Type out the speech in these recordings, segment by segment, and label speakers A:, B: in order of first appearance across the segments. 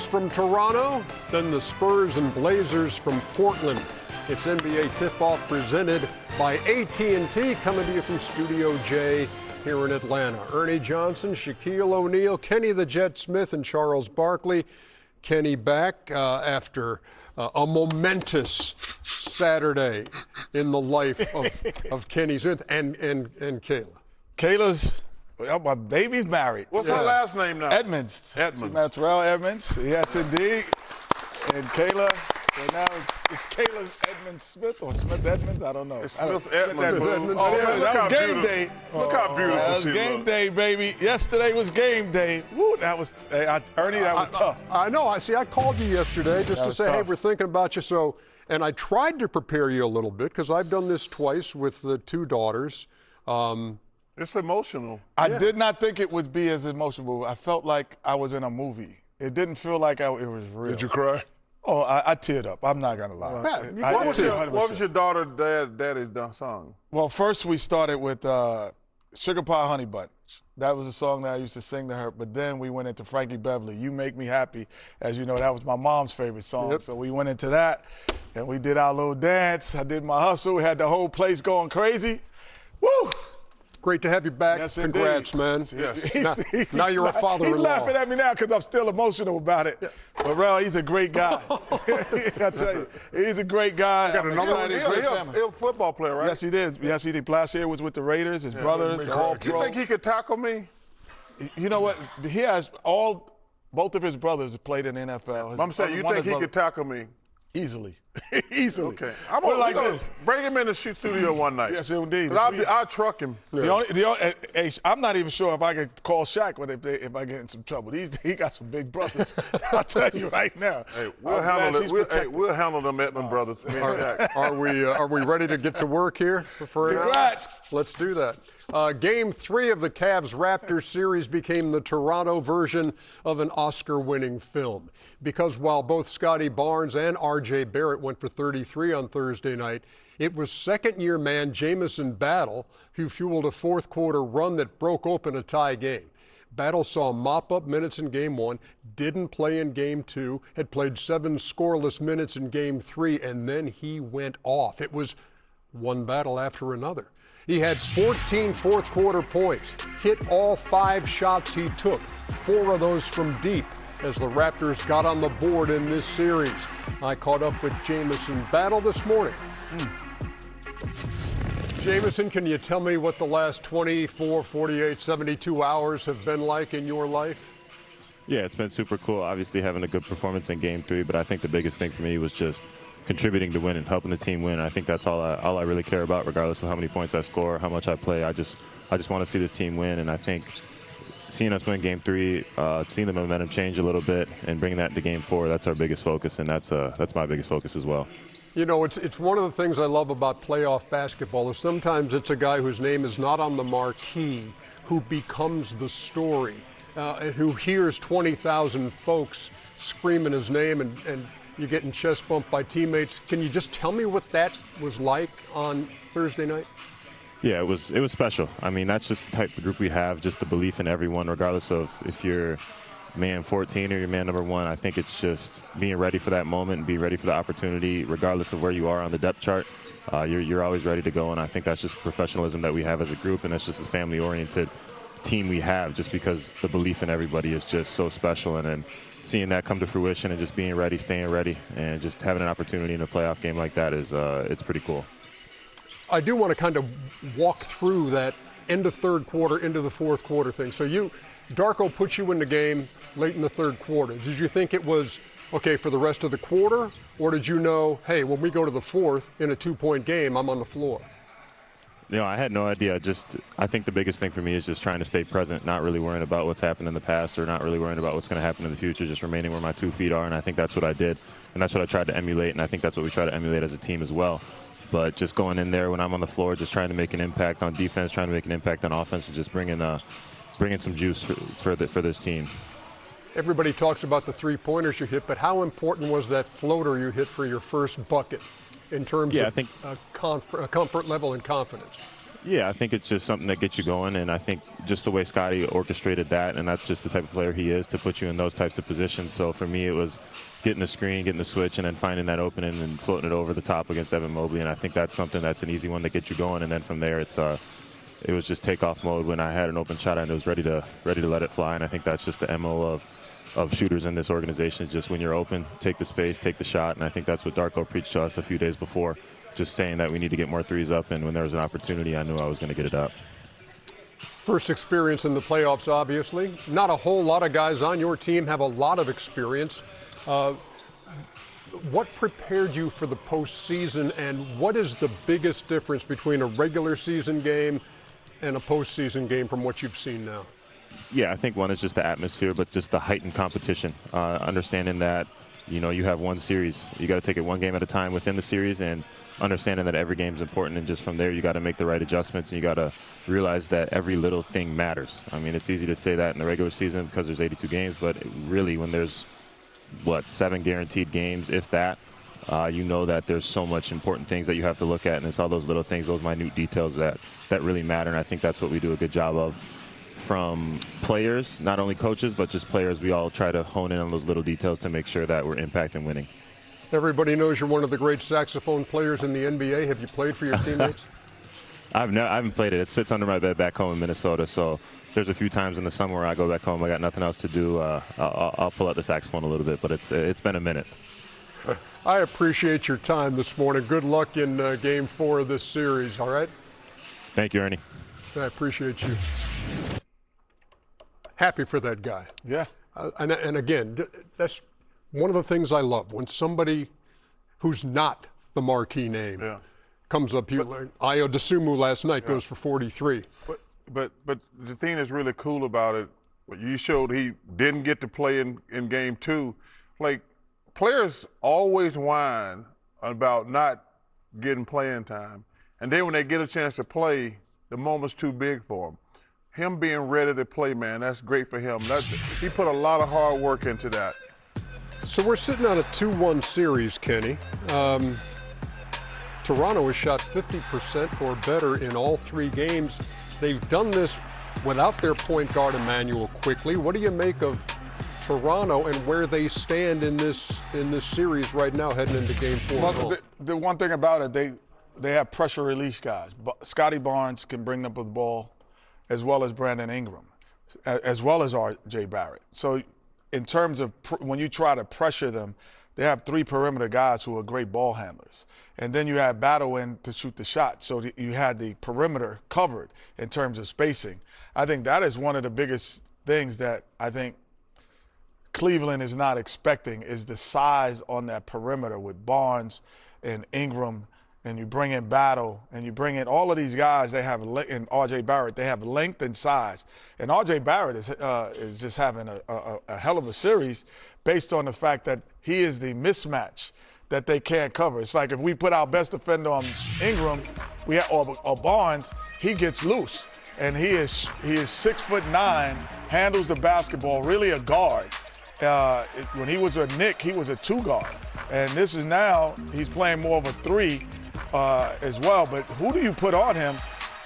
A: from Toronto, then the Spurs and Blazers from Portland. It's NBA Tip-Off presented by AT&T, coming to you from Studio J here in Atlanta. Ernie Johnson, Shaquille O'Neal, Kenny the Jet Smith, and Charles Barkley. Kenny back after a momentous Saturday in the life of Kenny Smith and Kayla.
B: Kayla's, well, my baby's married.
C: What's her last name now?
B: Edmonds.
C: Edmonds.
B: Terrell Edmonds. Yes, indeed. And Kayla. So now it's Kayla Edmonds Smith or Smith Edmonds. I don't know.
C: It's Smith Edmonds.
B: Oh, that was game day.
C: Look how beautiful
B: that was
C: she
B: game
C: looks.
B: day, baby. Yesterday was game day. Woo, that was Ernie. That was tough.
A: I know. I called you yesterday just to say,
B: tough.
A: hey, we're thinking about you. So, and I tried to prepare you a little bit because I've done this twice with the two daughters.
C: It's emotional.
B: I did not think it would be as emotional. I felt like I was in a movie. It didn't feel like it was real.
C: Did you cry?
B: Oh, I teared up. I'm not gonna lie.
A: What
C: What was your daughter, daddy's song?
B: Well, first we started with Sugar Pie Honey Bunch. That was a song that I used to sing to her. But then we went into Frankie Beverly, You Make Me Happy. As you know, that was my mom's favorite song.
A: Yep.
B: So we went into that, and we did our little dance. I did my hustle. We had the whole place going crazy. Woo!
A: Great to have you back.
B: Yes,
A: Congrats, man.
C: Yes.
A: Now you're a father-in-law.
B: He's laughing at me now because I'm still emotional about it. Yeah. But Rel, he's a great guy. I tell you, he's a great guy.
C: He's a football player, right?
B: Yes, he did. Yes, he did. Last year was with the Raiders. His brothers, all
C: You
B: pro.
C: think he could tackle me?
B: You know what? He has both of his brothers played in the NFL.
C: I'm saying, you think he could tackle me?
B: Easily. Easily.
C: Okay.
B: I'm
C: Put it
B: like this.
C: Bring him in the studio one night.
B: Yes, indeed.
C: I'll truck him.
B: I'm not even sure if I could call Shaq if I get in some trouble. He got some big brothers. I'll tell you right now.
C: Hey, we'll handle them Edmond brothers. Me and Shaq.
A: Are we ready to get to work here for an hour?
B: Congrats.
A: Let's do that. Game 3 of the Cavs-Raptors series became the Toronto version of an Oscar-winning film. Because while both Scotty Barnes and R.J. Barrett went for 33 on Thursday night, it was second-year man Jamison Battle who fueled a fourth-quarter run that broke open a tie game. Battle saw mop-up minutes in Game 1, didn't play in Game 2, had played 7 scoreless minutes in Game 3, and then he went off. It was one battle after another. He had 14 fourth-quarter points, hit all 5 shots he took, 4 of those from deep, as the Raptors got on the board in this series. I caught up with Jamison Battle this morning. Jamison, can you tell me what the last 24, 48, 72 hours have been like in your life?
D: Yeah, it's been super cool. Obviously having a good performance in Game 3, but I think the biggest thing for me was just contributing to win and helping the team win. I think that's all I really care about, regardless of how many points I score, how much I play. I just want to see this team win, and I think seeing us win Game 3, seeing the momentum change a little bit, and bringing that to Game 4, that's our biggest focus, and that's my biggest focus as well.
A: You know, it's one of the things I love about playoff basketball is sometimes it's a guy whose name is not on the marquee who becomes the story, who hears 20,000 folks screaming his name and you're getting chest bumped by teammates. Can you just tell me what that was like on Thursday night?
D: Yeah, it was special. I mean, that's just the type of group we have, just the belief in everyone, regardless of if you're man 14 or you're man number 1. I think it's just being ready for that moment and being ready for the opportunity, regardless of where you are on the depth chart. You're always ready to go, and I think that's just professionalism that we have as a group, and that's just a family-oriented team we have, just because the belief in everybody is just so special. And then seeing that come to fruition and just being ready, staying ready, and just having an opportunity in a playoff game like that is it's pretty cool.
A: I do want to kind of walk through that end of third quarter into the fourth quarter thing. So Darko put you in the game late in the third quarter. Did you think it was okay for the rest of the quarter, or did you know, hey, when we go to the fourth in a 2-point game, I'm on the floor?
D: You know, I had no idea. I think the biggest thing for me is just trying to stay present, not really worrying about what's happened in the past or not really worrying about what's going to happen in the future, just remaining where my 2 feet are, and I think that's what I did, and that's what I tried to emulate, and I think that's what we try to emulate as a team as well. But just going in there when I'm on the floor, just trying to make an impact on defense, trying to make an impact on offense, and just bringing some juice for this team.
A: Everybody talks about the three-pointers you hit, but how important was that floater you hit for your first bucket in terms of comfort level and confidence?
D: Yeah, I think it's just something that gets you going, and I think just the way Scotty orchestrated that, and that's just the type of player he is, to put you in those types of positions. So for me, it was getting the screen, getting the switch, and then finding that opening and floating it over the top against Evan Mobley, and I think that's something that's an easy one to get you going, and then from there, it was just takeoff mode. When I had an open shot and it was ready to let it fly, and I think that's just the MO of shooters in this organization. Just when you're open, take the space, take the shot, and I think that's what Darko preached to us a few days before, just saying that we need to get more threes up, and when there was an opportunity, I knew I was going to get it up.
A: First experience in the playoffs, obviously. Not a whole lot of guys on your team have a lot of experience. What prepared you for the postseason, and what is the biggest difference between a regular season game and a postseason game from what you've seen now?
D: Yeah, I think one is just the atmosphere, but just the heightened competition. Understanding that, you have one series. You got to take it one game at a time within the series, and understanding that every game is important, and just from there you got to make the right adjustments, and you got to realize that every little thing matters. I mean, it's easy to say that in the regular season because there's 82 games, but really when there's 7 guaranteed games, if that, that there's so much important things that you have to look at, and it's all those little things, those minute details that really matter, and I think that's what we do a good job of from players, not only coaches, but just players. We all try to hone in on those little details to make sure that we're impacting winning.
A: Everybody knows you're one of the great saxophone players in the NBA. Have you played for your teammates?
D: I haven't played it. It sits under my bed back home in Minnesota, so there's a few times in the summer where I go back home, I got nothing else to do, I'll pull out the saxophone a little bit, but it's been a minute.
A: I appreciate your time this morning. Good luck in Game 4 of this series, all right?
D: Thank you, Ernie.
A: I appreciate you. Happy for that guy.
B: Yeah.
A: And again, that's one of the things I love, when somebody who's not the marquee name comes up. Ayo Dosunmu last night goes for 43.
C: But the thing that's really cool about it, you showed he didn't get to play in Game 2. Like, players always whine about not getting playing time, and then when they get a chance to play, the moment's too big for them. Him being ready to play, man, that's great for him. He put a lot of hard work into that.
A: So we're sitting on a 2-1 series, Kenny. Toronto has shot 50% or better in all 3 games. They've done this without their point guard, Emmanuel, quickly. What do you make of Toronto and where they stand in this series right now, heading into Game 4?
B: Well, the one thing about it, they have pressure release guys. Scotty Barnes can bring up the ball, as well as Brandon Ingram, as well as R.J. Barrett. So in terms of when you try to pressure them, they have 3 perimeter guys who are great ball handlers. And then you have Battle in to shoot the shot. So you had the perimeter covered in terms of spacing. I think that is one of the biggest things that I think Cleveland is not expecting, is the size on that perimeter with Barnes and Ingram, and you bring in Battle, and you bring in all of these guys. They have, and R.J. Barrett, they have length and size. And R.J. Barrett is just having a hell of a series based on the fact that he is the mismatch that they can't cover. It's like if we put our best defender on Ingram, or Barnes, he gets loose. And he is 6'9", handles the basketball, really a guard. When he was a Knick, he was a 2 guard. And this is now, he's playing more of a 3 as well. But who do you put on him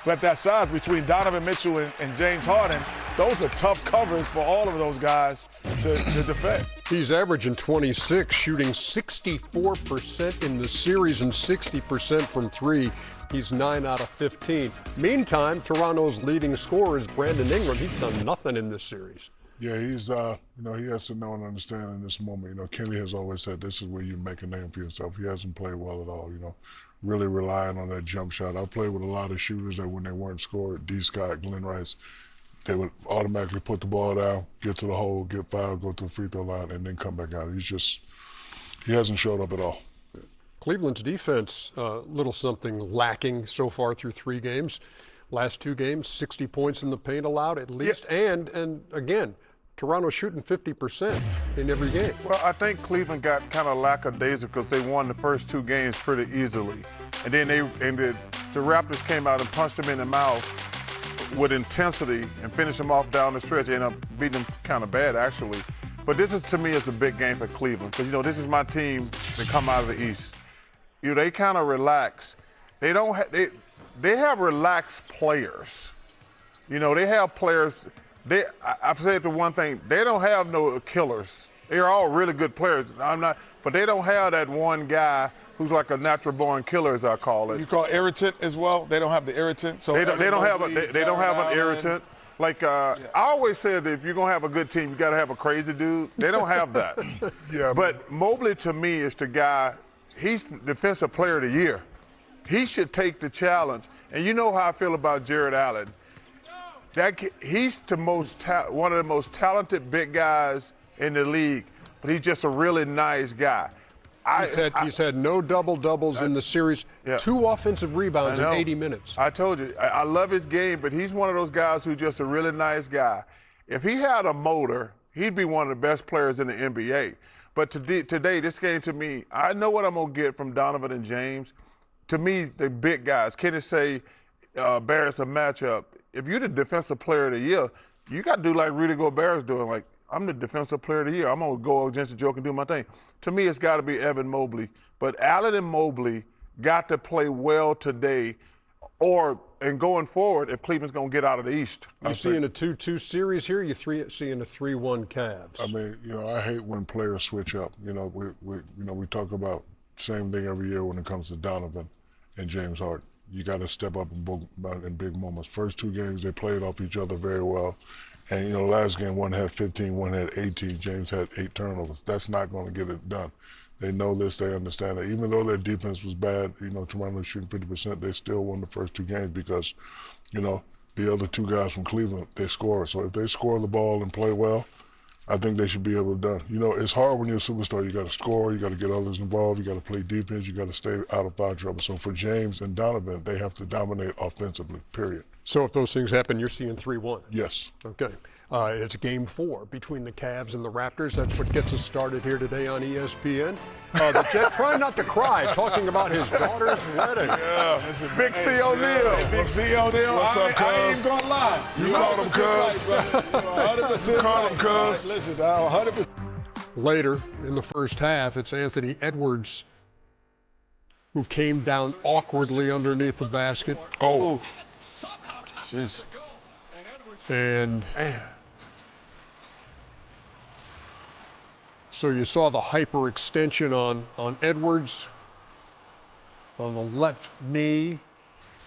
B: at that size between Donovan Mitchell and James Harden? Those are tough covers for all of those guys to defend.
A: He's averaging 26, shooting 64% in the series and 60% from 3. He's 9 out of 15. Meantime, Toronto's leading scorer is Brandon Ingram. He's done nothing in this series.
E: Yeah, he's, he has to know and understand in this moment. Kenny has always said this is where you make a name for yourself. He hasn't played well at all, really relying on that jump shot. I played with a lot of shooters that when they weren't scored, D. Scott, Glenn Rice, they would automatically put the ball down, get to the hole, get fouled, go to the free throw line, and then come back out. He hasn't showed up at all.
A: Cleveland's defense, little something lacking so far through 3 games. Last 2 games, 60 points in the paint allowed at least. Yeah. And again, Toronto shooting 50% in every game.
C: Well, I think Cleveland got kind of lackadaisical because they won the first 2 games pretty easily. And then the Raptors came out and punched them in the mouth with intensity and finished them off down the stretch. They ended up beating them kind of bad, actually. But this is, to me, is a big game for Cleveland because, this is my team that come out of the East. They kind of relax. they don't they have relaxed players. You know, they have players. I've said the one thing, they don't have no killers. They're all really good players. But they don't have that one guy who's like a natural born killer, as I call it.
B: You call irritant as well? They don't have the irritant. So
C: they don't have an irritant. Like I always said, if you're gonna have a good team, you gotta have a crazy dude. They don't have that.
E: Yeah,
C: but Mobley to me is the guy. He's Defensive Player of the Year. He should take the challenge. And you know how I feel about Jared Allen. He's one of the most talented big guys in the league, but he's just a really nice guy.
A: He's had no double-doubles in the series, 2 offensive rebounds in 80 minutes.
C: I told you, I love his game, but he's one of those guys who's just a really nice guy. If he had a motor, he'd be one of the best players in the NBA. But today, this game to me, I know what I'm going to get from Donovan and James. To me, the big guys, Kenny say, Barrett's a matchup. If you're the Defensive Player of the Year, you got to do like Rudy Gobert's doing, like, I'm the Defensive Player of the Year. I'm going to go against the joke and do my thing. To me, it's got to be Evan Mobley. But Allen and Mobley got to play well today and going forward if Cleveland's going to get out of the East.
A: You seeing a 2-2 series here? You seeing a 3-1 Cavs?
E: I mean, you know, I hate when players switch up. You know, we talk about the same thing every year when it comes to Donovan and James Harden. You got to step up in big moments. First 2 games, they played off each other very well. And, you know, last game, one had 15, one had 18. James had 8 turnovers. That's not going to get it done. They know this. They understand it. Even though their defense was bad, you know, Toronto was shooting 50%, they still won the first 2 games because, you know, the other 2 guys from Cleveland, they score. So if they score the ball and play well, I think they should be able to do. You know, it's hard when you're a superstar. You got to score. You got to get others involved. You got to play defense. You got to stay out of foul trouble. So for James and Donovan, they have to dominate offensively, period.
A: So if those things happen, you're seeing 3-1?
E: Yes.
A: Okay. It's game 4 between the Cavs and the Raptors. That's what gets us started here today on ESPN. The Jet trying not to cry, talking about his daughter's wedding.
B: Yeah,
C: Big C. O'Neal.
B: Big C. O'Neal.
E: What's up,
B: I ain't
E: cuz?
B: gonna lie.
E: You called him cuz.
B: 100%
E: Call him cuz.
B: Listen, 100%.
A: Later in the first half, it's Anthony Edwards who came down awkwardly underneath the basket.
E: Oh.
B: Jeez.
A: And so you saw the hyperextension on Edwards on the left knee,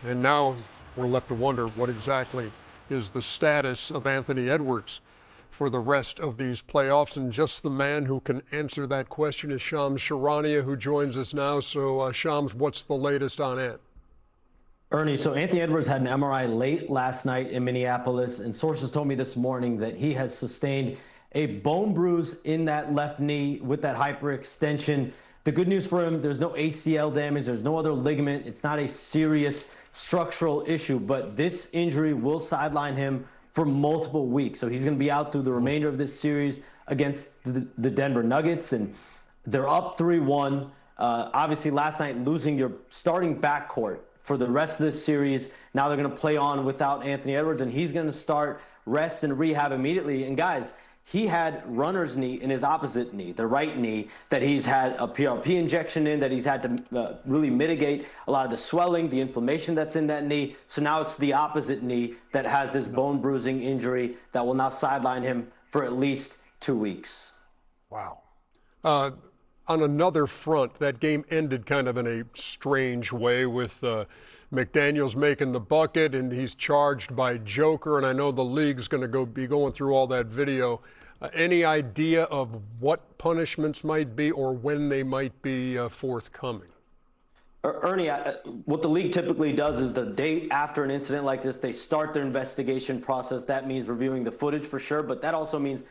A: and now we're left to wonder what exactly is the status of Anthony Edwards for the rest of these playoffs. And just the man who can answer that question is Shams Charania, who joins us now. So Shams, what's the latest on it?
F: Ernie, so Anthony Edwards had an MRI late last night in Minneapolis, and sources told me this morning that he has sustained a bone bruise in that left knee with that hyperextension. The good news for him, there's no ACL damage, there's no other ligament. It's not a serious structural issue, but this injury will sideline him for multiple weeks. So he's going to be out through the remainder of this series against the Denver Nuggets, and they're up 3-1. Obviously, last night losing your starting backcourt for the rest of this series. Now they're going to play on without Anthony Edwards, and he's going to start rest and rehab immediately. And guys, he had runner's knee in his opposite knee, the right knee, that he's had a PRP injection in, that he's had to really mitigate a lot of the swelling, the inflammation that's in that knee. So now it's the opposite knee that has this bone bruising injury that will now sideline him for at least 2 weeks.
B: Wow.
A: On another front, that game ended kind of in a strange way with McDaniels making the bucket, and he's charged by Joker, and I know the league's going to be going through all that video. Any idea of what punishments might be or when they might be forthcoming?
F: Ernie, what the league typically does is the day after an incident like this, they start their investigation process. That means reviewing the footage for sure, but that also means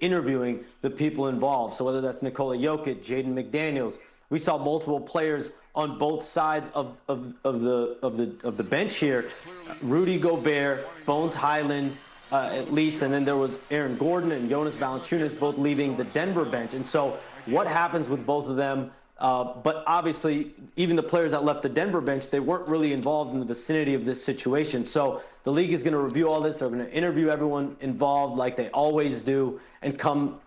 F: interviewing the people involved. So whether that's Nikola Jokic, Jaden McDaniels, we saw multiple players on both sides of the bench here. Rudy Gobert, Bones Highland, at least, and then there was Aaron Gordon and Jonas Valanciunas both leaving the Denver bench. And so what happens with both of them But obviously, even the players that left the Denver bench, they weren't really involved in the vicinity of this situation. So the league is going to review all this. They're going to interview everyone involved like they always do and come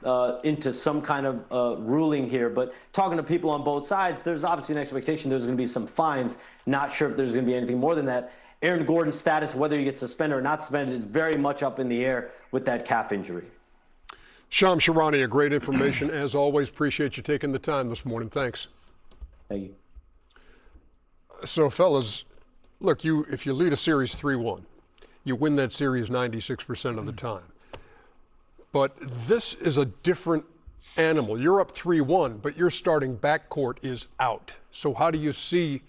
F: into some kind of ruling here. But talking to people on both sides, there's obviously an expectation there's going to be some fines. Not sure if there's going to be anything more than that. Aaron Gordon's status, whether he gets suspended or not suspended, is very much up in the air with that calf injury.
A: Shams Charania, great information as always. Appreciate you taking the time this morning. Thanks.
F: Thank you.
A: So, fellas, look, if you lead a series 3-1, you win that series 96% of the time. But this is a different animal. You're up 3-1, but your starting backcourt is out. So how do you see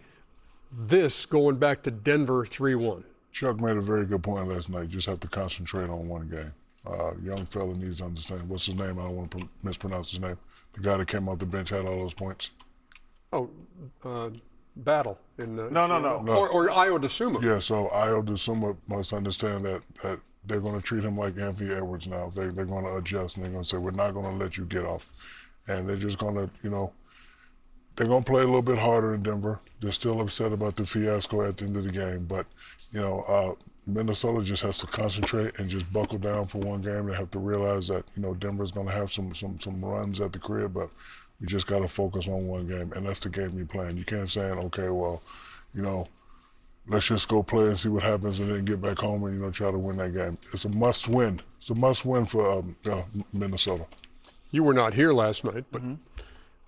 A: this going back to Denver 3-1?
E: Chuck made a very good point last night. You just have to concentrate on one game. Young fella needs to understand. What's his name? I don't want to mispronounce his name. The guy that came off the bench had all those points.
A: Oh, Battle.
C: No.
A: Or Ayo Dosunmu.
E: Yeah, so Ayo Dosunmu must understand that they're going to treat him like Anthony Edwards now. They're going to adjust, and they're going to say, we're not going to let you get off. And they're just going to, they're going to play a little bit harder in Denver. They're still upset about the fiasco at the end of the game. But, Minnesota just has to concentrate and just buckle down for one game. They have to realize that, Denver's going to have some runs at the crib, but we just got to focus on one game. And that's the game you're playing. You can't say, okay, well, let's just go play and see what happens and then get back home and, try to win that game. It's a must win. It's a must win for Minnesota.
A: You were not here last night, but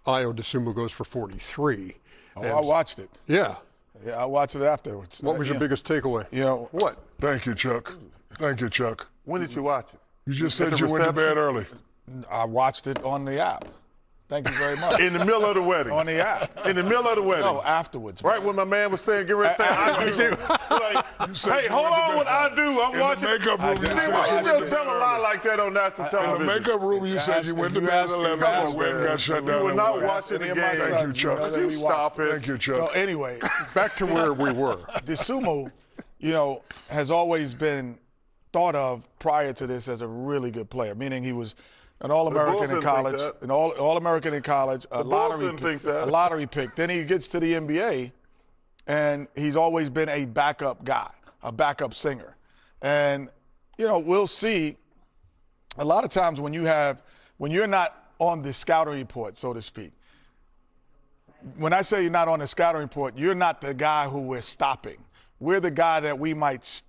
A: Ayo Dosunmu goes for 43.
B: Oh, I watched it.
A: Yeah.
B: Yeah, I watched it afterwards.
A: What was your biggest takeaway? What?
E: Thank you, Chuck. Thank you, Chuck.
C: When did you watch it?
E: You just said you went to bed early.
B: I watched it on the app. Thank you very much.
C: In the middle of the wedding.
B: On the app.
C: In the middle of the wedding.
B: No, afterwards.
C: Right when my man was saying, get ready to say, I do. Hey, hold on what I do. I'm watching.
E: In the makeup room,
C: you just tell a lie like that on national television.
E: In the makeup room, you said you went to bed at 11 and went and got shut down.
C: You were not watching the game.
E: Thank you, Chuck.
C: You stop it.
E: Thank you, Chuck.
B: So anyway,
A: back to where we were.
B: Dosunmu, has always been thought of prior to this as a really good player, meaning he was an All-American in college, All-American in college, a lottery pick. Then he gets to the NBA, and he's always been a backup guy, a backup singer. And, we'll see a lot of times when you're not on the scouting report, so to speak. When I say you're not on the scouting report, you're not the guy who we're stopping. We're the guy that we might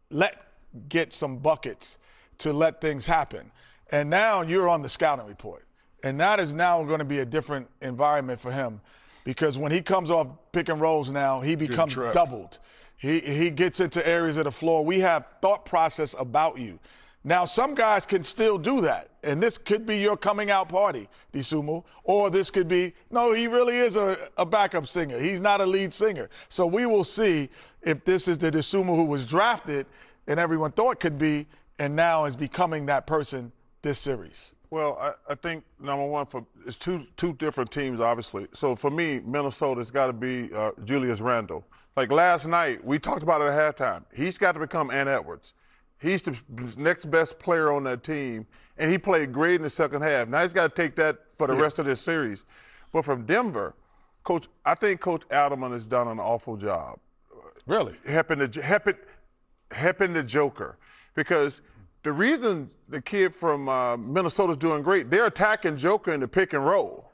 B: let get some buckets to let things happen. And now you're on the scouting report. And that is now going to be a different environment for him because when he comes off pick and rolls now, he becomes doubled. He gets into areas of the floor. We have thought process about you. Now, some guys can still do that. And this could be your coming out party, Dosunmu. Or this could be, no, he really is a backup singer. He's not a lead singer. So we will see if this is the Dosunmu who was drafted and everyone thought could be and now is becoming that person this series.
C: Well, I think number one it's two different teams, obviously. So for me, Minnesota's got to be Julius Randle. Like last night, we talked about it at halftime. He's got to become Ant Edwards. He's the next best player on that team, and he played great in the second half. Now he's got to take that for the rest of this series. But from Denver, I think Coach Adelman has done an awful job.
B: Really?
C: Helping the Joker, because the reason the kid from Minnesota's doing great, they're attacking Joker in the pick and roll.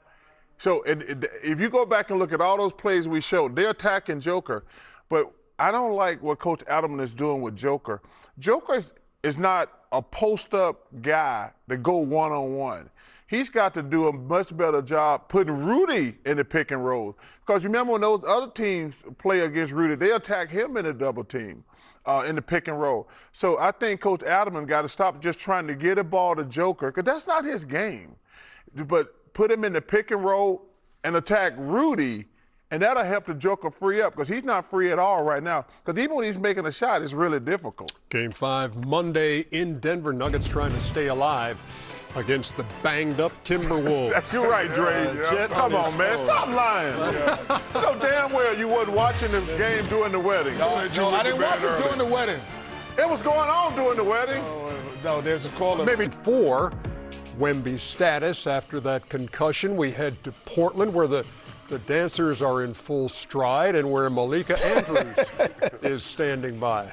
C: So if you go back and look at all those plays we showed, they're attacking Joker. But I don't like what Coach Adelman is doing with Joker. Joker is not a post-up guy to go one-on-one. He's got to do a much better job putting Rudy in the pick and roll. Because remember when those other teams play against Rudy, they attack him in the double team. In the pick and roll. So I think Coach Adelman got to stop just trying to get a ball to Joker, because that's not his game. But put him in the pick and roll and attack Rudy, and that'll help the Joker free up, because he's not free at all right now. Because even when he's making a shot, it's really difficult.
A: Game 5 Monday in Denver. Nuggets trying to stay alive against the banged-up Timberwolves.
C: You're right, Dre. Come on, man. Stop lying. You know damn well you wasn't watching the game during the wedding.
B: No, I didn't watch it during the wedding.
C: It was going on during the wedding.
B: No, there's a caller.
A: Maybe 4. Wemby's status after that concussion. We head to Portland, where the dancers are in full stride and where Malika Andrews is standing by.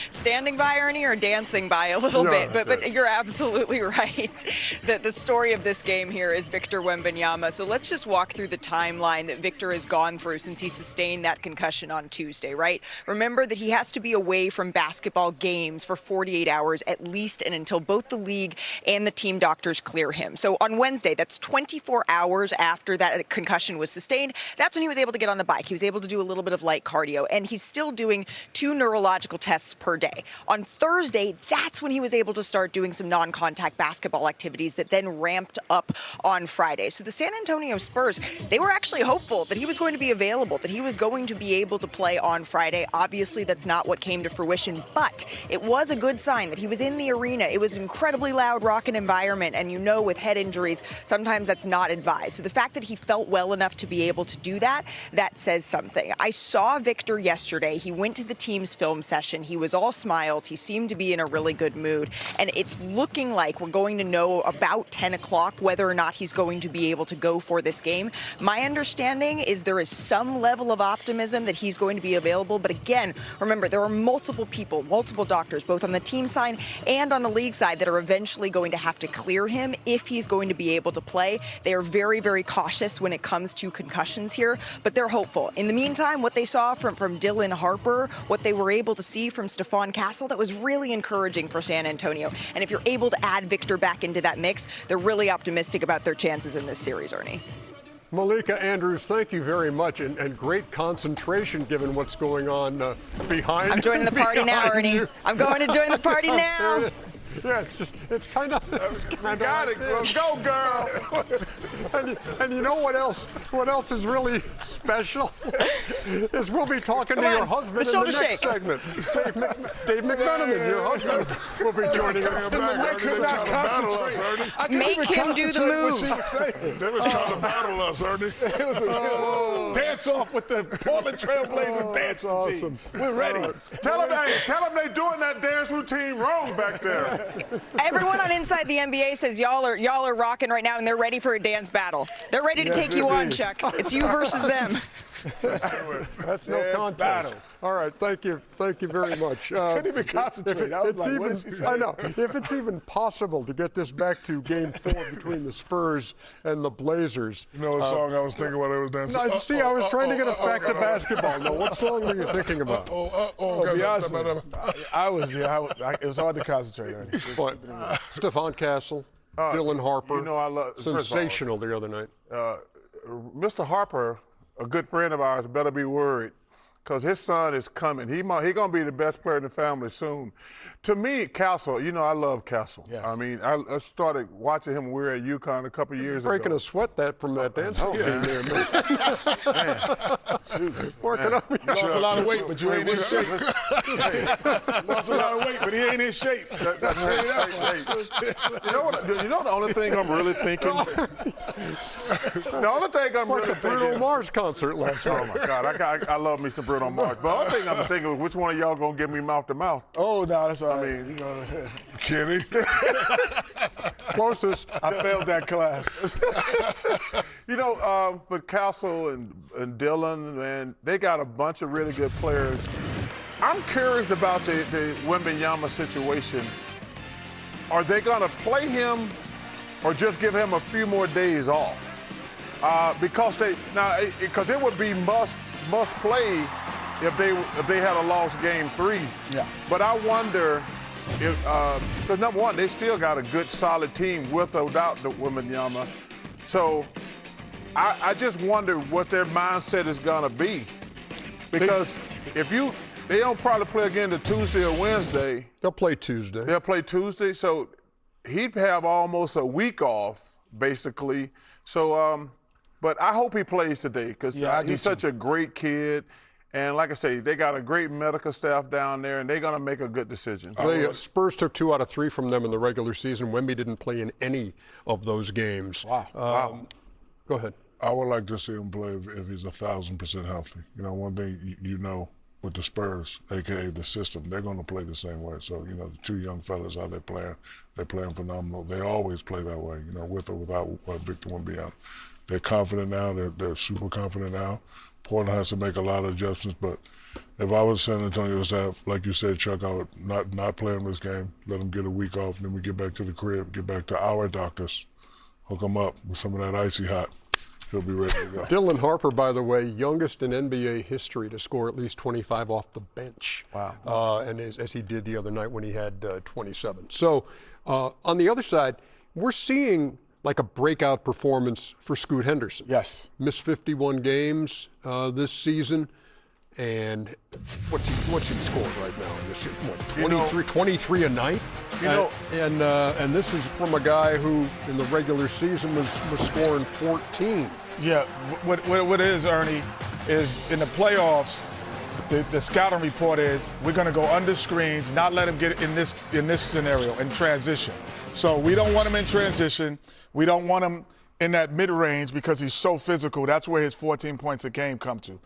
G: Standing by, Ernie, or dancing by a little bit? But you're absolutely right. The story of this game here is Victor Wembanyama. So let's just walk through the timeline that Victor has gone through since he sustained that concussion on Tuesday, right? Remember that he has to be away from basketball games for 48 hours at least, and until both the league and the team doctors clear him. So on Wednesday, that's 24 hours after that concussion was sustained, that's when he was able to get on the bike. He was able to do a little bit of light cardio, and he's still doing 2 neurological tests per day. On Thursday, that's when he was able to start doing some non-contact basketball activities that then ramped up on Friday. So the San Antonio Spurs, they were actually hopeful that he was going to be available, that he was going to be able to play on Friday. Obviously, that's not what came to fruition, but it was a good sign that he was in the arena. It was an incredibly loud, rocking environment, and you know with head injuries, sometimes that's not advised. So the fact that he felt well enough to be able to do that, that says something. I saw Victor yesterday. He went to the team's film session. He was all smiles. He seemed to be in a really good mood, and it's looking like we're going to know about 10 o'clock whether or not he's going to be able to go for this game. My understanding is there is some level of optimism that he's going to be available, but again, remember, there are multiple people, multiple doctors, both on the team side and on the league side, that are eventually going to have to clear him if he's going to be able to play. They are very, very cautious when it comes to concussions here, but they're hopeful. In the meantime, what they saw from Dylan Harper, what they were able to see from Stephon Castle, that was really encouraging for San Antonio. And if you're able to add Victor back into that mix, they're really optimistic about their chances in this series, Ernie.
A: Malika Andrews, thank you very much, and great concentration given what's going on behind.
G: I'm joining the party now, Ernie.
A: You.
G: I'm going to join the party now.
A: Yeah, it's kind of.
C: Got it. Let's go, girl.
A: and you know what else? What else is really special? Is we'll be talking to your husband in the next segment. Dave McMenamin, your husband, will be joining us.
E: I could not concentrate.
G: Make him do the move.
E: They was trying to battle us, Ernie.
B: It was dance off with the Portland Trailblazers dancing team. We're ready.
C: Tell them they doing that dance routine wrong back there.
G: Everyone on Inside the NBA says y'all are rocking right now, and they're ready for a dance battle. They're ready to take you on, Chuck. It's you versus them.
A: That's no contest. Battle. All right, thank you very much.
B: Couldn't even concentrate. I was like, what is he saying?
A: I know. If it's even possible to get this back to Game 4 between the Spurs and the Blazers.
E: You know what song I was thinking while they was dancing?
A: No, see, I was trying to get us back to basketball. No, what song were you thinking about?
B: It was hard to concentrate, Ernie.
A: What? Stephon Castle, Dylan Harper.
C: You know I love
A: sensational the other night.
C: Mr. Harper, a good friend of ours, better be worried, because his son is coming. He gonna be the best player in the family soon. To me, Castle, you know I love Castle.
B: Yes.
C: I mean, I started watching him when we were at UConn a couple years ago.
A: Breaking a sweat from that dance routine there, man. Working up.
B: You lost a lot of weight, but you ain't in shape. Lost a lot of weight, but he ain't in shape.
C: That's you know the only thing I'm really thinking? The only thing I'm really thinking.
A: Bruno Mars concert last night.
C: Oh my God, I love me some Bruno Mars. But the only thing I'm thinking is which one of y'all gonna give me mouth to mouth?
B: Oh no, that's all right.
C: I mean,
B: you know,
E: Kenny.
A: Closest.
B: I failed that class.
C: You know, but Castle and Dylan, man, they got a bunch of really good players. I'm curious about the Wembanyama situation. Are they gonna play him, or just give him a few more days off? Because it would be must play if they had a lost game 3.
B: Yeah.
C: But I wonder if because number one, they still got a good solid team with or without the Wembanyama. So I just wonder what their mindset is gonna be. Because they don't probably play again to Tuesday or Wednesday.
A: They'll play Tuesday.
C: They'll play Tuesday, so he'd have almost a week off, basically. So, but I hope he plays today because he's such a great kid. And like I say, they got a great medical staff down there, and they're going to make a good decision.
A: The Spurs took 2 out of 3 from them in the regular season. Wemby didn't play in any of those games.
B: Wow.
A: Go ahead.
E: I would like to see him play if he's 1,000% healthy. You know, one thing you know with the Spurs, aka the system. They're going to play the same way. So, you know, the two young fellas out there they're playing phenomenal. They always play that way, you know, with or without Victor Wembanyama. They're confident now. They're super confident now. Portland has to make a lot of adjustments, but if I was San Antonio staff, like you said, Chuck, I would not play him this game, let him get a week off, and then we get back to the crib, get back to our doctors, hook him up with some of that icy hot. He'll be ready to go.
A: Dylan Harper, by the way, youngest in NBA history to score at least 25 off the bench.
B: Wow.
A: And as he did the other night when he had 27. So on the other side, we're seeing like a breakout performance for Scoot Henderson.
B: Yes.
A: Missed 51 games this season. And what's he scored right now? This year? What, 23 a night? And this is from a guy who in the regular season was scoring 14.
B: Yeah, what it is, Ernie, is in the playoffs, the scouting report is we're going to go under screens, not let him get in this scenario, in transition. So we don't want him in transition. We don't want him in that mid-range because he's so physical. That's where his 14 points a game come to.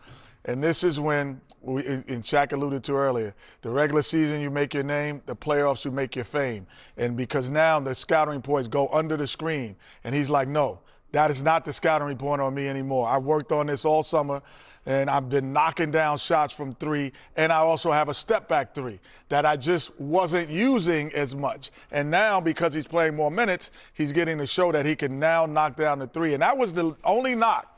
B: And this is when, and Shaq alluded to earlier, the regular season you make your name, the playoffs you make your fame. And because now the scouting reports go under the screen, and he's like, no, that is not the scouting report on me anymore. I worked on this all summer, and I've been knocking down shots from three, and I also have a step-back three that I just wasn't using as much. And now, because he's playing more minutes, he's getting to show that he can now knock down the three. And that was the only knock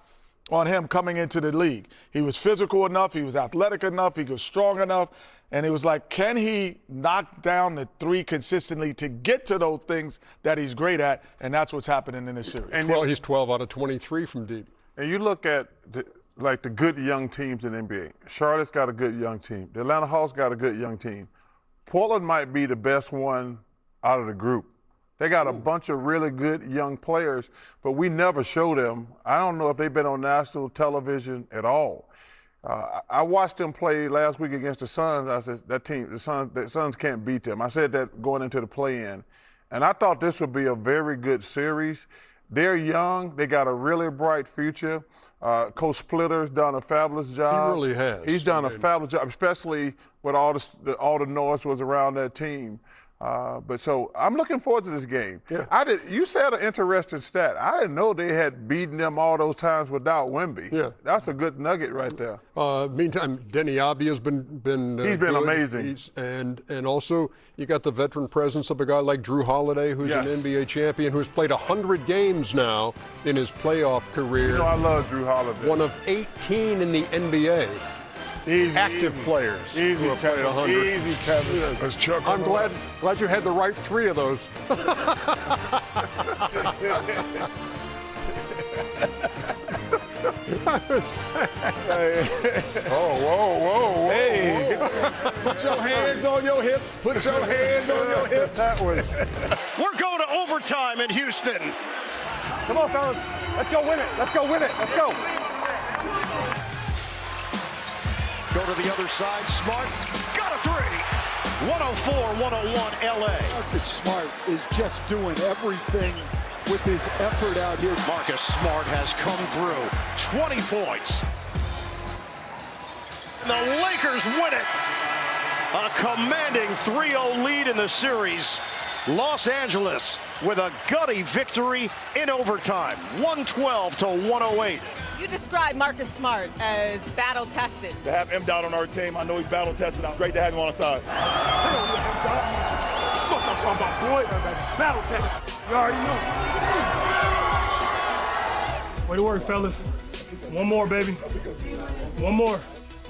B: on him coming into the league. He was physical enough, he was athletic enough, he was strong enough, and it was like, can he knock down the three consistently to get to those things that he's great at? And that's what's happening in this series.
A: And well, he's 12 out of 23 from deep.
C: And you look at the good young teams in the NBA. Charlotte's got a good young team. The Atlanta Hawks got a good young team. Portland might be the best one out of the group. They got a bunch of really good young players, but we never show them. I don't know if they've been on national television at all. I watched them play last week against the Suns. I said, the Suns can't beat them. I said that going into the play-in. And I thought this would be a very good series. They're young. They got a really bright future. Coach Splitter's done a fabulous job.
A: He really has.
C: He's done a fabulous job, especially with all the noise was around that team. But so I'm looking forward to this game.
A: Yeah.
C: You said an interesting stat. I didn't know they had beaten them all those times without Wemby.
A: Yeah.
C: That's a good nugget right there.
A: Meantime, Denny Avdia has been
C: he's been
A: good.
C: amazing.
A: And also you got the veteran presence of a guy like Drew Holiday, who's an NBA champion, who's played 100 games now in his playoff career.
C: You know, I love Drew Holiday.
A: One of 18 in the NBA. Active players.
B: Easy, Kevin. Easy, Kevin.
E: That's Chuck.
A: I'm glad you had the right three of those.
B: Whoa. Hey, put your hands on your hip. Put your hands on your hips.
A: That was.
H: We're going to overtime in Houston.
I: Come on, fellas. Let's go win it. Let's go win it. Let's go.
H: Go to the other side. Smart. Got a three. 104-101 LA.
J: Marcus Smart is just doing everything with his effort out here.
H: Marcus Smart has come through. 20 points. And the Lakers win it. A commanding 3-0 lead in the series. Los Angeles with a gutty victory in overtime. 112-108.
K: You describe Marcus Smart as battle-tested.
I: To have M. Dot on our team, I know he's battle-tested. It's great to have him on the side. What's I'm talking about, boy? Battle-tested. You already know.
L: Way to work, fellas. One more, baby. One more.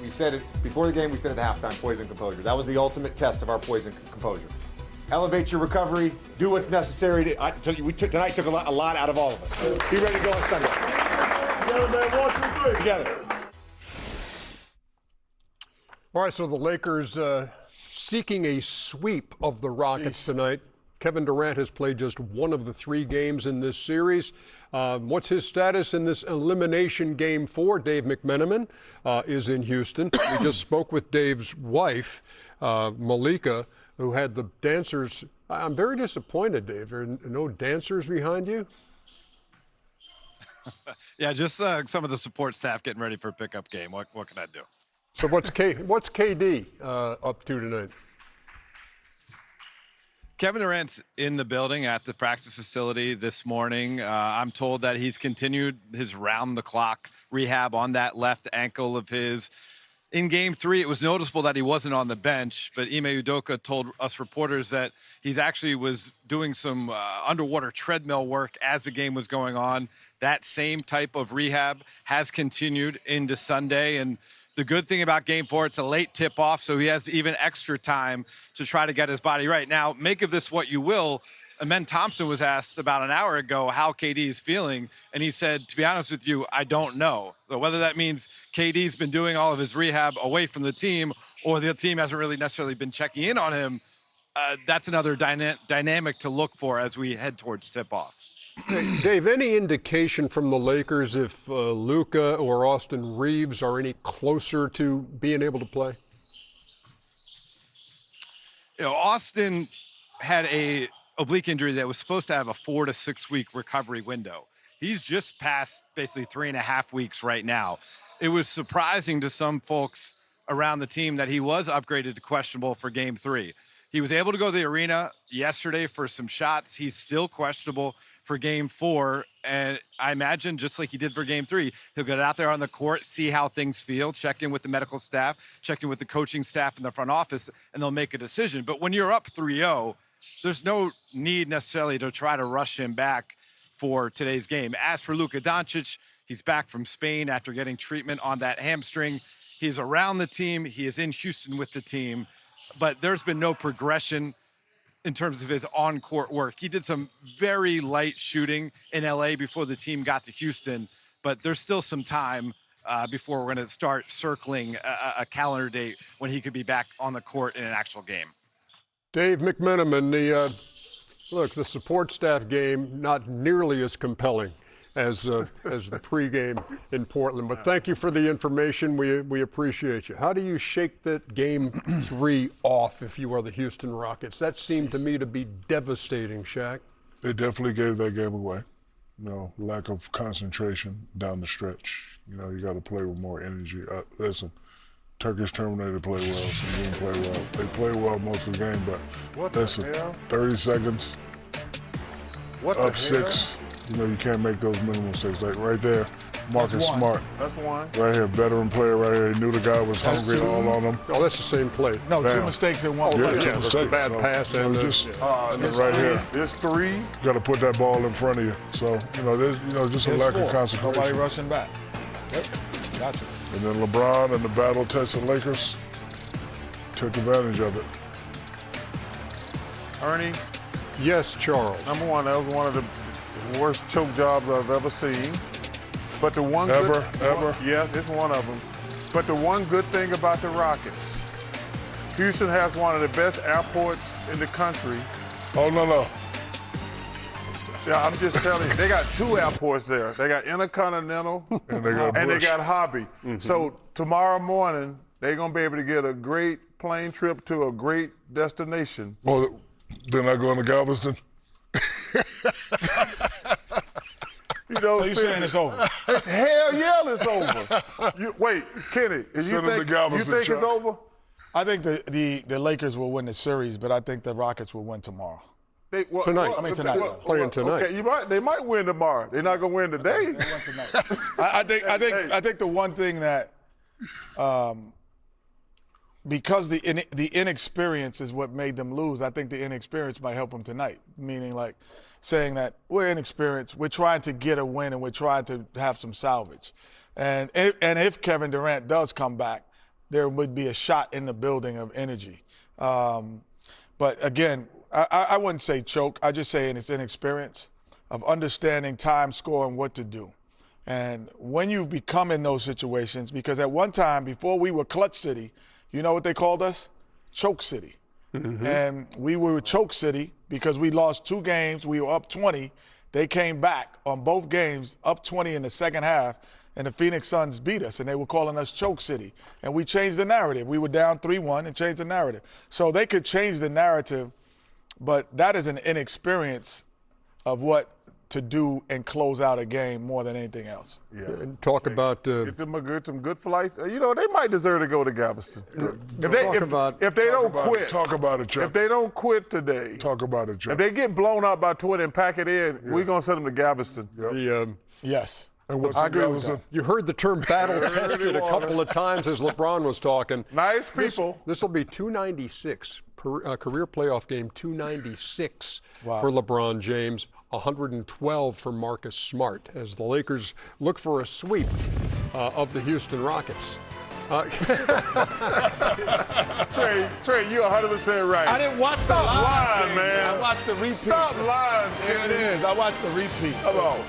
I: We said it before the game, we said at halftime, poise and composure. That was the ultimate test of our poise and composure. Elevate your recovery, do what's necessary. Tonight took a lot out of all of us. Be ready to go on Sunday.
L: Together, man. 1, 2, 3.
I: Together.
A: All right, so the Lakers seeking a sweep of the Rockets tonight. Kevin Durant has played just one of the 3 games in this series. What's his status in this elimination game 4? Dave McMenamin is in Houston. We just spoke with Dave's wife, Malika, who had the dancers. I'm very disappointed, Dave. There are no dancers behind you?
M: Yeah, just some of the support staff getting ready for a pickup game. What can I do?
A: So what's KD up to tonight?
M: Kevin Durant's in the building at the practice facility this morning. I'm told that he's continued his round-the-clock rehab on that left ankle of his. In Game 3, it was noticeable that he wasn't on the bench, but Ime Udoka told us reporters that he's actually was doing some underwater treadmill work as the game was going on. That same type of rehab has continued into Sunday, and the good thing about Game 4, it's a late tip-off, so he has even extra time to try to get his body right. Now, make of this what you will. Amen Thompson was asked about an hour ago how KD is feeling, and he said, to be honest with you, I don't know. So whether that means KD's been doing all of his rehab away from the team or the team hasn't really necessarily been checking in on him, that's another dynamic to look for as we head towards tip-off.
A: Dave, any indication from the Lakers if Luka or Austin Reeves are any closer to being able to play?
M: You know, Austin had a oblique injury that was supposed to have a 4 to 6 week recovery window. He's just past basically 3.5 weeks right now. It was surprising to some folks around the team that he was upgraded to questionable for Game 3. He was able to go to the arena yesterday for some shots. He's still questionable for Game 4, and I imagine just like he did for Game 3, he'll get out there on the court, see how things feel, check in with the medical staff, check in with the coaching staff in the front office, and they'll make a decision. But when you're up 3-0, there's no need necessarily to try to rush him back for today's game. As for Luka Doncic, he's back from Spain after getting treatment on that hamstring. He's around the team. He is in Houston with the team, but there's been no progression in terms of his on-court work. He did some very light shooting in LA before the team got to Houston, but there's still some time before we're going to start circling a calendar date when he could be back on the court in an actual game.
A: Dave McMenamin, the support staff game not nearly as compelling as the pregame in Portland, but thank you for the information. We appreciate you. How do you shake that Game 3 off if you are the Houston Rockets? That seemed to me to be devastating, Shaq.
E: They definitely gave that game away. You know, lack of concentration down the stretch. You know, you got to play with more energy. Listen, Turkish Terminator play well, some didn't play well. They play well most of the game, but listen, 30 seconds, up 6. You know, you can't make those minimal mistakes. Like right there, Marcus Smart.
C: That's one.
E: Right here, veteran player right here. He knew the guy was hungry all on him.
A: Oh, that's the same play.
B: No, two mistakes in one play.
E: Yeah, two mistakes.
A: Bad pass and
E: just
C: right here. There's 3.
E: You got to put that ball in front of you. So, there's just a lack of concentration.
B: Nobody rushing back. Yep, gotcha.
E: And then LeBron and the battle-tested Lakers took advantage of it.
C: Ernie?
A: Yes, Charles.
C: Number one, that was one of the worst choke jobs I've ever seen. But the one
E: ever?
C: Yeah, it's one of them. But the one good thing about the Rockets, Houston has one of the best airports in the country.
E: Oh, no.
C: Yeah, I'm just telling you, they got 2 airports there. They got Intercontinental
E: and they got
C: Hobby. Mm-hmm. So tomorrow morning, they're going to be able to get a great plane trip to a great destination.
E: Oh, they're not going to Galveston?
B: So you're saying it's over?
C: It's hell yeah, it's over. Wait, Kenny, you think it's over?
B: I think the Lakers will win the series, but I think the Rockets will win tomorrow.
A: Tonight.
B: Tonight.
A: Playing tonight.
C: Okay, they might win tomorrow. They're not going to win today.
B: They win tonight. I think the one thing that, because the inexperience is what made them lose, I think the inexperience might help them tonight. Meaning, like, saying that we're inexperienced, we're trying to get a win, and we're trying to have some salvage. And if Kevin Durant does come back, there would be a shot in the building of energy. But again, I wouldn't say choke. I just say it's inexperience of understanding time, score, and what to do. And when you become in those situations, because at one time, before we were Clutch City, you know what they called us? Choke City. Mm-hmm. And we were Choke City because we lost 2 games. We were up 20. They came back on both games, up 20 in the second half, and the Phoenix Suns beat us, and they were calling us Choke City. And we changed the narrative. We were down 3-1 and changed the narrative. So they could change the narrative, but that is an inexperience of what to do and close out a game more than anything else.
C: Yeah.
A: And talk about
C: Get them some good flights. You know, they might deserve to go to Galveston. If they don't quit.
E: Talk about it, Chuck.
C: If they don't quit today.
E: Talk about it, Chuck.
C: If they get blown out by 20 and pack it in, we're going to send them to Galveston.
E: Yep.
B: Yes.
E: And what's
B: I agree with that.
A: You heard the term battle tested a couple of times as LeBron was talking.
C: Nice people.
A: This will be 296, career playoff game 296
B: Wow.
A: for LeBron James, 112 for Marcus Smart as the Lakers look for a sweep of the Houston Rockets.
C: Trey, you're 100% right.
B: I didn't watch the
C: Stop
B: live
C: lying,
B: game.
C: man.
B: I watched the repeat.
C: Stop lying,
B: Here it is. I watched the repeat.
C: Come on.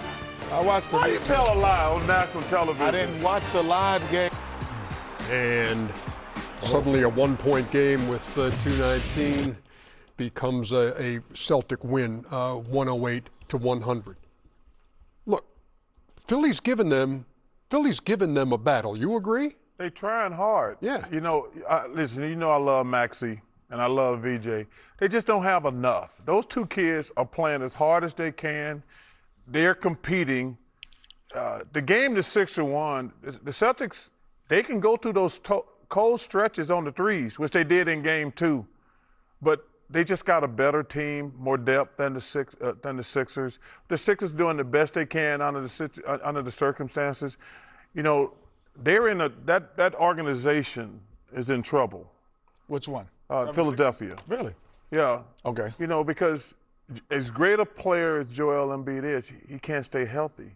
B: I watched the
C: Why you
B: repeat.
C: tell a lie on national television?
B: I didn't watch the live game.
A: And suddenly a one-point game with 2:19 becomes a Celtic win, 108-100. Look, Philly's given them a battle. You agree?
C: They trying hard.
A: Yeah.
C: You know, listen, you know I love Maxey and I love VJ. They just don't have enough. Those two kids are playing as hard as they can. They're competing. The game is 6-1. The Celtics, they can go through those cold stretches on the threes, which they did in game 2. But they just got a better team, more depth than the Sixers. The Sixers doing the best they can under the circumstances. You know, they're in that organization is in trouble.
B: Which one?
C: Philadelphia.
B: Really?
C: Yeah.
B: Okay.
C: You know, because as great a player as Joel Embiid is, he can't stay healthy.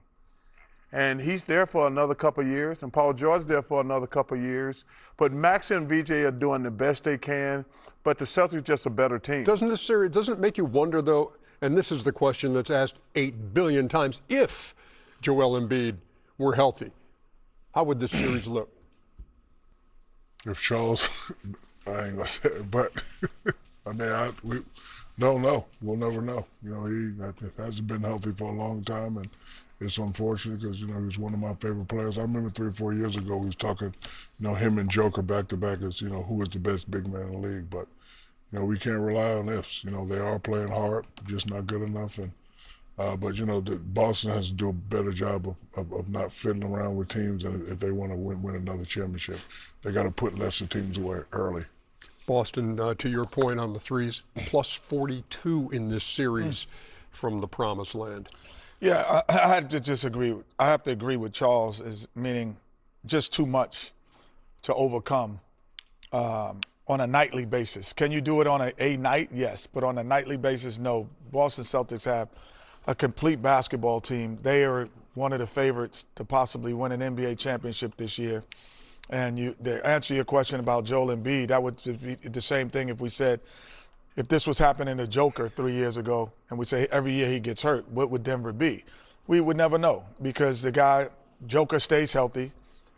C: And he's there for another couple of years, and Paul George's there for another couple of years. But Max and VJ are doing the best they can, but the Celtics are just a better team.
A: Doesn't it make you wonder, though, and this is the question that's asked 8 billion times, if Joel Embiid were healthy, how would this series look?
E: If Charles, I ain't gonna say it, but I mean, we don't know. We'll never know. You know, he hasn't been healthy for a long time, and it's unfortunate because, you know, he was one of my favorite players. I remember 3 or 4 years ago we was talking, you know, him and Joker back to back as, you know, who is the best big man in the league. But, you know, we can't rely on ifs. You know, they are playing hard, just not good enough. And but, you know, Boston has to do a better job of not fiddling around with teams, and if they want to win another championship, they got to put lesser teams away early.
A: Boston, to your point on the threes, plus 42 in this series from the promised land.
B: Yeah, I have to disagree. I have to agree with Charles, meaning just too much to overcome on a nightly basis. Can you do it on a night? Yes, but on a nightly basis, no. Boston Celtics have a complete basketball team. They are one of the favorites to possibly win an NBA championship this year. And to answer your question about Joel Embiid, that would be the same thing if we said, if this was happening to Joker 3 years ago and we say every year he gets hurt, what would Denver be? We would never know because the guy, Joker stays healthy.